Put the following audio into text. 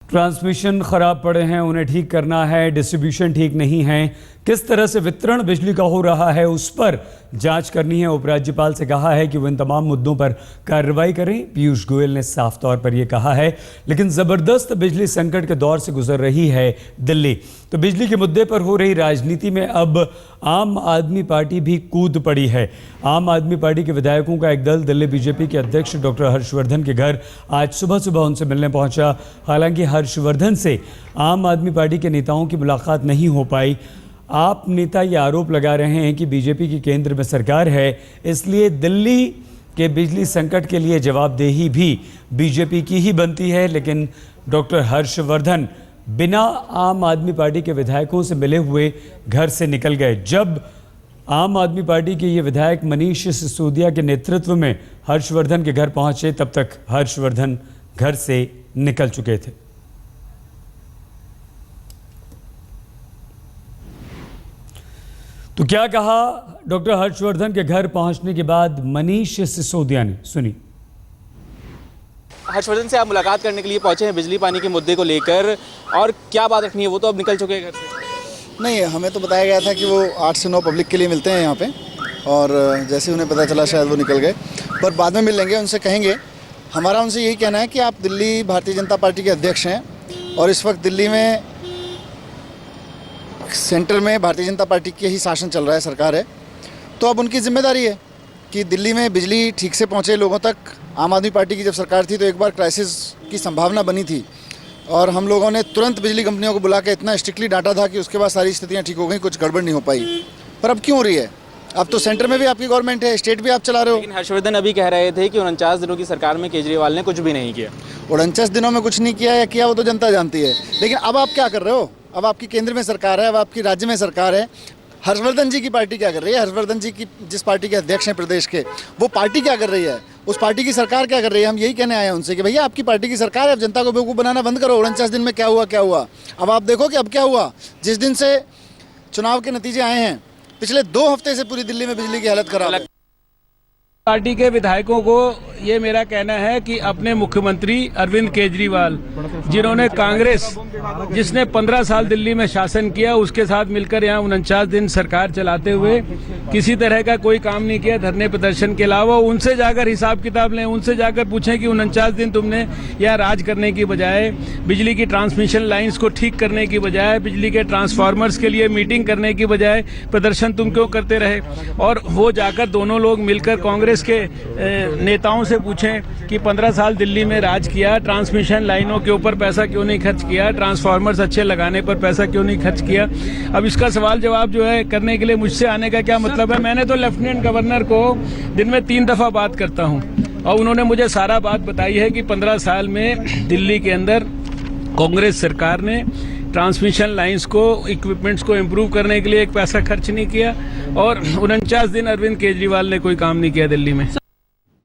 Transmission खराब पड़े हैं, उन्हें ठीक करना है, डिस्ट्रीब्यूशन ठीक नहीं है, किस तरह से वितरण बिजली का हो रहा है उस पर जांच करनी है। उपराज्यपाल से कहा है कि वो इन तमाम मुद्दों पर कार्रवाई करें। पीयूष गोयल ने साफ तौर पर यह कहा है। लेकिन ज़बरदस्त बिजली संकट के दौर से गुजर रही है दिल्ली, तो बिजली के मुद्दे पर हो रही राजनीति में अब आम आदमी पार्टी भी कूद पड़ी है। आम आदमी पार्टी के विधायकों का एक दल दिल्ली बीजेपी के अध्यक्ष डॉक्टर हर्षवर्धन के घर आज सुबह सुबह उनसे मिलने पहुंचा। हालांकि हर्षवर्धन से आम आदमी पार्टी के नेताओं की मुलाकात नहीं हो पाई। आप नेता ये आरोप लगा रहे हैं कि बीजेपी की केंद्र में सरकार है, इसलिए दिल्ली के बिजली संकट के लिए जवाबदेही भी बीजेपी की ही बनती है। लेकिन डॉक्टर हर्षवर्धन बिना आम आदमी पार्टी के विधायकों से मिले हुए घर से निकल गए। जब आम आदमी पार्टी के ये विधायक मनीष सिसोदिया के नेतृत्व में हर्षवर्धन के घर पहुंचे, तब तक हर्षवर्धन घर से निकल चुके थे। तो क्या कहा डॉक्टर हर्षवर्धन के घर पहुंचने के बाद मनीष सिसोदिया ने, सुनी। हर्षवर्धन से आप मुलाकात करने के लिए पहुंचे हैं बिजली पानी के मुद्दे को लेकर, और क्या बात रखनी है? वो तो अब निकल चुके हैं घर से। नहीं, हमें तो बताया गया था कि वो 8 से 9 पब्लिक के लिए मिलते हैं यहाँ पे, और जैसे उन्हें पता चला शायद वो निकल गए, पर बाद में मिल लेंगे, उनसे कहेंगे। हमारा उनसे यही कहना है कि आप दिल्ली भारतीय जनता पार्टी के अध्यक्ष हैं, और इस वक्त दिल्ली में सेंटर में भारतीय जनता पार्टी के ही शासन चल रहा है, सरकार है, तो अब उनकी जिम्मेदारी है कि दिल्ली में बिजली ठीक से पहुंचे लोगों तक। आम आदमी पार्टी की जब सरकार थी तो एक बार क्राइसिस की संभावना बनी थी, और हम लोगों ने तुरंत बिजली कंपनियों को बुला के इतना स्ट्रिक्टली डांटा था कि उसके बाद सारी स्थितियां ठीक हो गई, कुछ गड़बड़ नहीं हो पाई। पर अब क्यों हो रही है? अब तो सेंटर में भी आपकी गवर्नमेंट है, स्टेट भी आप चला रहे हो। लेकिन हर्षवर्धन अभी कह रहे थे कि 49 दिनों की सरकार में केजरीवाल ने कुछ भी नहीं किया। 49 दिनों में कुछ नहीं किया या किया वो तो जनता जानती है, लेकिन अब आप क्या कर रहे हो? अब आपकी केंद्र में सरकार है, अब आपकी राज्य में सरकार है। हर्षवर्धन जी की पार्टी क्या कर रही है? हर्षवर्धन जी की जिस पार्टी के अध्यक्ष हैं प्रदेश के, वो पार्टी क्या कर रही है? उस पार्टी की सरकार क्या कर रही है? हम यही कहने आए हैं उनसे कि भैया आपकी पार्टी की सरकार है, अब जनता को बेवकूफ़ बनाना बंद करो। 49 दिन में क्या हुआ क्या हुआ? अब आप देखो कि अब क्या हुआ। जिस दिन से चुनाव के नतीजे आए हैं, पिछले 2 हफ्ते से पूरी दिल्ली में बिजली की हालत खराब है। पार्टी के विधायकों को ये मेरा कहना है कि अपने मुख्यमंत्री अरविंद केजरीवाल, जिन्होंने कांग्रेस, जिसने 15 साल दिल्ली में शासन किया, उसके साथ मिलकर यहाँ 49 दिन सरकार चलाते हुए किसी तरह का कोई काम नहीं किया धरने प्रदर्शन के अलावा, उनसे जाकर हिसाब किताब लें, उनसे जाकर पूछें कि 49 दिन तुमने यहाँ राज करने की बजाय, बिजली की ट्रांसमिशन लाइन्स को ठीक करने की बजाय, बिजली के ट्रांसफार्मर्स के लिए मीटिंग करने की बजाय प्रदर्शन तुम क्यों करते रहे? और वो जाकर दोनों लोग मिलकर कांग्रेस के नेताओं से पूछें कि 15 साल दिल्ली में राज किया, ट्रांसमिशन लाइनों के ऊपर पैसा क्यों नहीं खर्च किया, ट्रांसफार्मर्स अच्छे लगाने पर पैसा क्यों नहीं खर्च किया। अब इसका सवाल जवाब जो है करने के लिए मुझसे आने का क्या मतलब है? मैंने तो लेफ्टिनेंट गवर्नर को दिन में 3 दफ़ा बात करता हूँ, और उन्होंने मुझे सारा बात बताई है कि 15 साल में दिल्ली के अंदर कांग्रेस सरकार ने ट्रांसमिशन लाइंस को, इक्विपमेंट्स को इम्प्रूव करने के लिए एक पैसा खर्च नहीं किया, और 49 दिन अरविंद केजरीवाल ने कोई काम नहीं किया दिल्ली में।